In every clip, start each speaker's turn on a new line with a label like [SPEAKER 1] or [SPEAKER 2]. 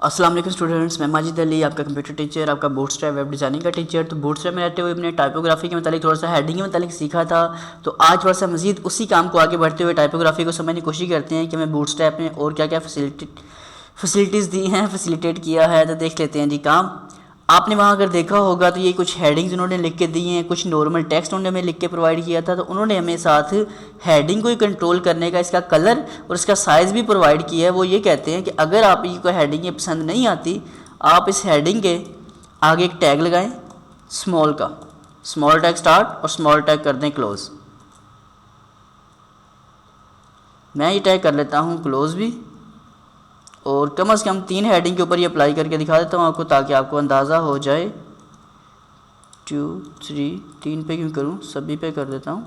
[SPEAKER 1] अस्सलाम वालेकुम स्टूडेंट्स, मैं माजिद अली, आपका कंप्यूटर टीचर, आपका बूटस्ट्रैप वेब डिज़ाइनिंग का टीचर। तो बूटस्ट्रैप में रहते हुए हमने टाइपोग्राफी के मतलब थोड़ा सा हेडिंग के मतलब सीखा था। तो आज थोड़ा सा मजीद उसी काम को आगे बढ़ते हुए टाइपोग्राफी को समझने की कोशिश करते हैं कि हमें बूटस्ट्रैप में और क्या क्या फैसिलिटीज़ दी हैं, फैसिलिटेट किया है। तो देख लेते हैं जी काम। आपने वहाँ अगर देखा होगा तो ये कुछ हेडिंग्स उन्होंने लिख के दी हैं, कुछ नॉर्मल टेक्स्ट उन्होंने हमें लिख के प्रोवाइड किया था। तो उन्होंने हमें साथ हेडिंग को ही कंट्रोल करने का इसका कलर और इसका साइज़ भी प्रोवाइड किया है। वो ये कहते हैं कि अगर आप ये कोई हेडिंग पसंद नहीं आती, आप इस हेडिंग के आगे एक टैग लगाएं स्मॉल का, स्मॉल टैग स्टार्ट और स्मॉल टैग कर दें क्लोज़। मैं ये टैग कर लेता हूँ क्लोज़ भी, और कम से कम 3 हेडिंग के ऊपर ये अप्लाई करके दिखा देता हूँ आपको, ताकि आपको अंदाज़ा हो जाए। 2 3 3 पे क्यों करूँ, सभी पे कर देता हूँ,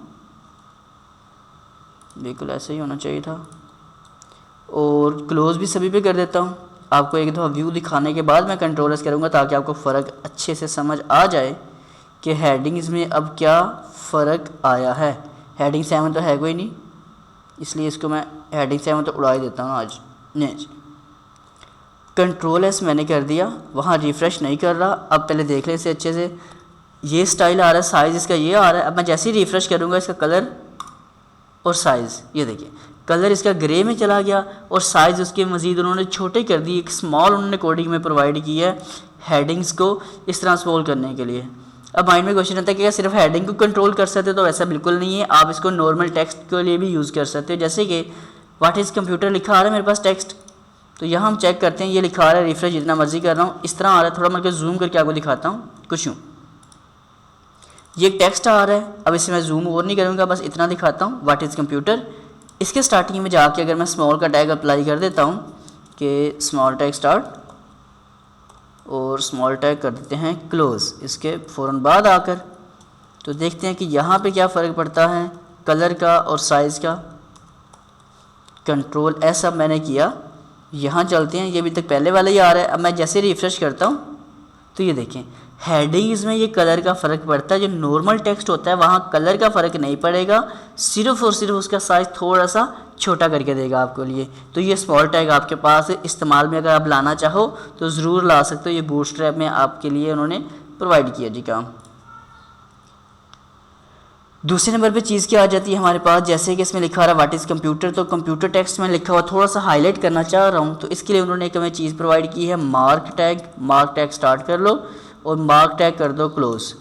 [SPEAKER 1] बिल्कुल ऐसे ही होना चाहिए था। और क्लोज़ भी सभी पे कर देता हूँ। आपको एक दफ़ा व्यू दिखाने के बाद मैं कंट्रोल्स करूँगा, ताकि आपको फ़र्क अच्छे से समझ आ जाए कि हेडिंग्स में अब क्या फ़र्क आया है। हेडिंग 7 तो है कोई नहीं, इसलिए इसको मैं हेडिंग 7 तो उड़ा ही देता हूँ आज। नहीं, कंट्रोल एस मैंने कर दिया, वहाँ रिफ़्रेश नहीं कर रहा। अब पहले देख लें इसे अच्छे से। ये स्टाइल आ रहा है, साइज़ इसका ये आ रहा है। अब मैं जैसे ही रिफ़्रेश करूँगा, इसका कलर और साइज़ ये देखिए, कलर इसका ग्रे में चला गया और साइज़ उसके मज़ीद उन्होंने छोटे कर दी। एक स्मॉल उन्होंने कोडिंग में प्रोवाइड की है हेडिंग्स को इस तरह स्मॉल करने के लिए। अब माइंड में क्वेश्चन आता है कि क्या सिर्फ हेडिंग को कंट्रोल कर सकते हो? तो ऐसा बिल्कुल नहीं है, आप इसको नॉर्मल टेक्स्ट के लिए भी यूज़ कर सकते हो। जैसे कि व्हाट इज़ कंप्यूटर लिखा आ रहा है मेरे पास टेक्स्ट, तो यहाँ हम चेक करते हैं, ये लिखा आ रहा है, रिफ्रेश जितना मर्जी कर रहा हूँ इस तरह आ रहा है। थोड़ा मैं जूम करके आपको दिखाता हूँ कुछ यूँ, ये टेक्स्ट आ रहा है। अब इसे मैं जूम और नहीं करूँगा, बस इतना दिखाता हूँ व्हाट इज़ कंप्यूटर। इसके स्टार्टिंग में जाके अगर मैं स्मॉल का टैग अप्लाई कर देता हूँ कि स्मॉल टैग स्टार्ट, और स्मॉल टैग कर देते हैं क्लोज़ इसके फ़ौरन बाद आकर, तो देखते हैं कि यहाँ पे क्या फ़र्क पड़ता है कलर का और साइज़ का। कंट्रोल एस अब मैंने किया, यहाँ चलते हैं, ये अभी तक पहले वाला ही आ रहा है। अब मैं जैसे रिफ़्रेश करता हूँ तो ये देखें हेडिंग्स में ये कलर का फ़र्क पड़ता है। जो नॉर्मल टेक्स्ट होता है वहाँ कलर का फ़र्क नहीं पड़ेगा, सिर्फ़ और सिर्फ उसका साइज़ थोड़ा सा छोटा करके देगा आपके लिए। तो ये स्मॉल टैग आपके पास इस्तेमाल में अगर आप लाना चाहो तो ज़रूर ला सकते हो। ये बूटस्ट्रैप में आपके लिए उन्होंने प्रोवाइड किया जी काम। दूसरे नंबर पे चीज़ क्या आ जाती है हमारे पास, जैसे कि इसमें लिखा रहा है व्हाट इज़ कंप्यूटर, तो कंप्यूटर टेक्स्ट में लिखा हुआ थोड़ा सा हाईलाइट करना चाह रहा हूँ, तो इसके लिए उन्होंने एक हमें चीज़ प्रोवाइड की है mark tag. Mark tag start कर लो और मार्क टैग कर दो क्लोज़।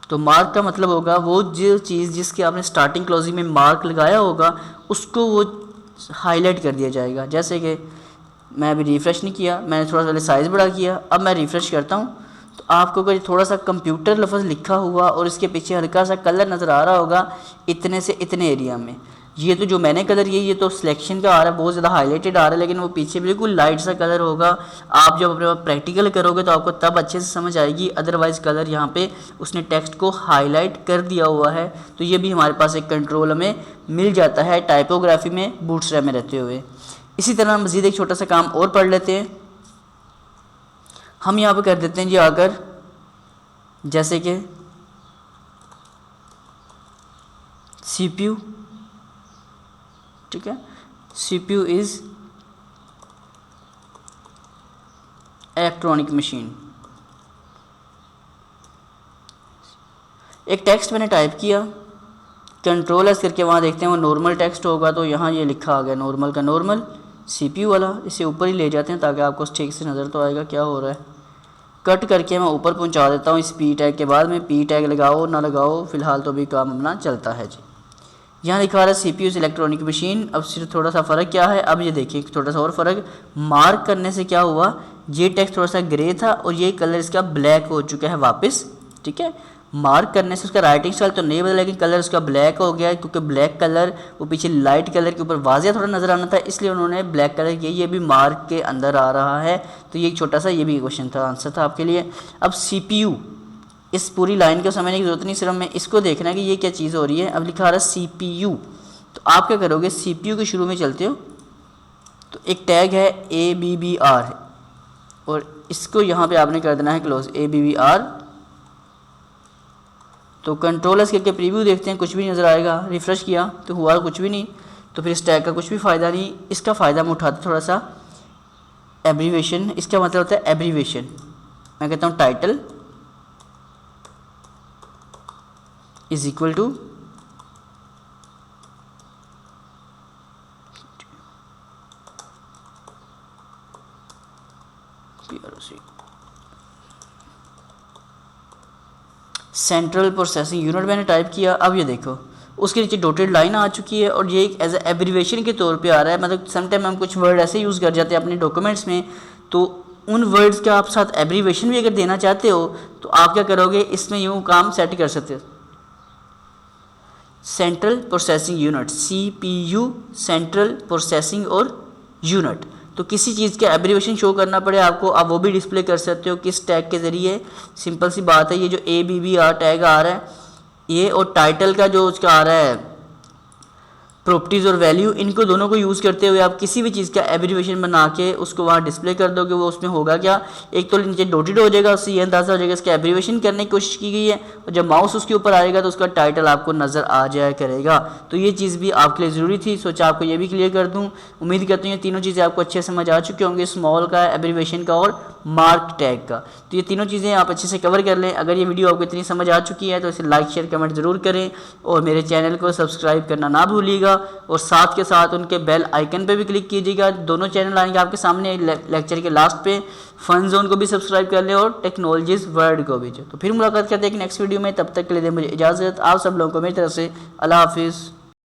[SPEAKER 1] तो मार्क का मतलब होगा वो जो चीज़ जिसके आपने स्टार्टिंग क्लोजिंग में मार्क लगाया होगा उसको वो हाईलाइट कर दिया जाएगा। जैसे कि मैं अभी रिफ़्रेश नहीं किया, मैंने थोड़ा सा साइज़ बड़ा किया, अब मैं रिफ़्रेश करता हूँ तो आपको अगर थोड़ा सा कंप्यूटर लफ्ज़ लिखा हुआ और इसके पीछे हल्का सा कलर नज़र आ रहा होगा इतने से इतने एरिया में, ये तो जो मैंने कलर ये तो सिलेक्शन का आ रहा है, बहुत ज़्यादा हाईलाइटेड आ रहा है, लेकिन वो पीछे बिल्कुल लाइट सा कलर होगा। आप जब अपने प्रैक्टिकल करोगे तो आपको तब अच्छे से समझ आएगी। अदरवाइज़ कलर यहाँ पे उसने टेक्स्ट को हाईलाइट कर दिया हुआ है। तो ये भी हमारे पास एक कंट्रोल हमें मिल जाता है टाइपोग्राफी में बूटस्ट्रैप में रहते हुए। इसी तरह मज़ीद एक छोटा सा काम और पढ़ लेते हैं। हम यहाँ पर कर देते हैं जी आकर, जैसे कि CPU, ठीक है, CPU इज़ इलेक्ट्रॉनिक मशीन। एक टेक्स्ट मैंने टाइप किया, कंट्रोल एस करके वहाँ देखते हैं वो नॉर्मल टेक्स्ट होगा, तो यहाँ ये लिखा आ गया नॉर्मल का नॉर्मल, CPU वाला। इसे ऊपर ही ले जाते हैं ताकि आपको ठीक से नज़र तो आएगा क्या हो रहा है। कट करके मैं ऊपर पहुँचा देता हूँ इस P टैग के बाद में। P टैग लगाओ ना लगाओ फ़िलहाल तो भी काम अपना चलता है जी। यहाँ लिखा रहा है CPU इलेक्ट्रॉनिक मशीन। अब सिर्फ थोड़ा सा फ़र्क क्या है, अब ये देखिए थोड़ा सा और फ़र्क, मार्क करने से क्या हुआ, ये टेक्स्ट थोड़ा सा ग्रे था और ये कलर इसका ब्लैक हो चुका है वापस, ठीक है। मार्क करने से उसका राइटिंग स्टाइल तो नहीं बदला, लेकिन कलर उसका ब्लैक हो गया है, क्योंकि ब्लैक कलर वो पीछे लाइट कलर के ऊपर वाज़िया थोड़ा नज़र आना था, इसलिए उन्होंने ब्लैक कलर किया। ये भी मार्क के अंदर आ रहा है। तो ये एक छोटा सा ये भी क्वेश्चन था, आंसर था आपके लिए। अब CPU, इस पूरी लाइन को समझने की ज़रूरत नहीं, सिर्फ हमें इसको देखना है कि ये क्या चीज़ हो रही है। अब लिखा आ रहा है CPU, तो आप क्या करोगे, CPU के शुरू में चलते हो तो एक टैग है ABBR और इसको यहाँ पे आपने कर देना है क्लोज, ABBR। तो कंट्रोल एस करके प्रीव्यू देखते हैं, कुछ भी नज़र आएगा। रिफ़्रेश किया तो हुआ कुछ भी नहीं, तो फिर इस टैग का कुछ भी फ़ायदा नहीं। इसका फ़ायदा हम उठाते थोड़ा सा एब्रीवेशन, इसका मतलब होता है एब्रीवेशन। मैं कहता हूँ title is equal to central processing unit मैंने टाइप किया। अब ये देखो उसके नीचे डॉटेड लाइन आ चुकी है और ये एक एज एब्रीवेशन के तौर पे आ रहा है। मतलब समटाइम हम कुछ वर्ड ऐसे यूज़ कर जाते हैं अपने डॉक्यूमेंट्स में, तो उन वर्ड्स का आप साथ एब्रीवेशन भी अगर देना चाहते हो तो आप क्या करोगे, इसमें यूँ काम सेट कर सकते हो। Central processing unit, CPU, central processing और यूनिट। तो किसी चीज़ का एब्रीवेशन शो करना पड़े आपको, आप वो भी डिस्प्ले कर सकते हो किस टैग के ज़रिए। सिंपल सी बात है, ये जो ABBR टैग आ रहा है ये, और टाइटल का जो उसका आ रहा है प्रॉपर्टीज़ और वैल्यू, इनको दोनों को यूज़ करते हुए आप किसी भी चीज़ का एब्रीवेशन बना के उसको वहाँ डिस्प्ले कर दोगे। वो उसमें होगा क्या, एक तो नीचे डॉटेड हो जाएगा, उससे ये अंदाज़ा हो जाएगा इसका एब्रीवेशन करने की कोशिश की गई है, और जब माउस उसके ऊपर आएगा तो उसका टाइटल आपको नज़र आ जाया करेगा। तो ये चीज़ भी आपके लिए ज़रूरी थी, सोचा आपको ये भी क्लियर कर दूँ। उम्मीद करती हूँ ये तीनों चीज़ें आपको अच्छे समझ आ चुकी होंगी, स्मॉल का, एब्रीवेशन का और मार्क टैग का। तो ये तीनों चीज़ें आप अच्छे से कवर कर लें। अगर ये वीडियो आपको इतनी समझ आ चुकी है तो इसे लाइक शेयर कमेंट ज़रूर करें और मेरे चैनल को सब्सक्राइब करना ना भूलिएगा, और साथ के साथ उनके बेल आइकन पे भी क्लिक कीजिएगा। दोनों चैनल आएंगे आपके सामने लेक्चर के लास्ट पे। फन जोन को भी सब्सक्राइब कर लें और टेक्नोलॉजीज वर्ल्ड को भी। तो फिर मुलाकात करते हैं एक नेक्स्ट वीडियो में, तब तक के लिए दें मुझे इजाज़त। आप सब लोगों को मेरी तरफ से अल्लाह हाफिज़।